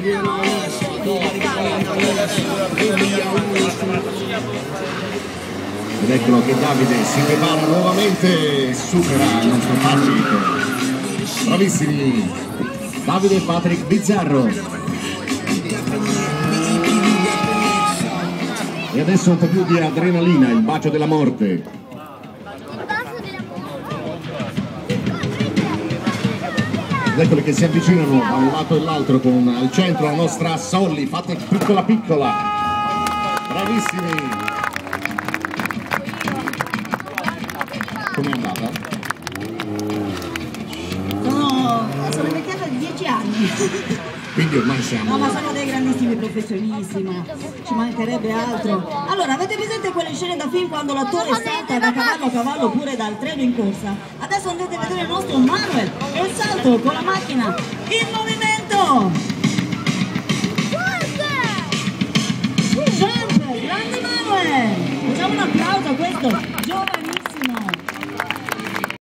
Ed eccolo che Davide si prepara nuovamente e supera il nostro Patrick. Bravissimi Davide e Patrick Bizzarro. E adesso un po' più di adrenalina, il bacio della morte. Ed eccoli che si avvicinano da un lato e l'altro con al centro la nostra Solly, fatta piccola piccola. Bravissimi. Com'è andata? Sono invecchiata di 10 anni. Quindi ormai siamo... No, ma sono dei grandissimi professionisti, ma ci mancherebbe altro. Allora, avete presente quelle scene da film quando l'attore salta da cavallo a cavallo oppure dal treno in corsa? Adesso andate a vedere il nostro Manuel e il salto con la macchina in movimento! Jump! Grande Manuel! Facciamo un applauso a questo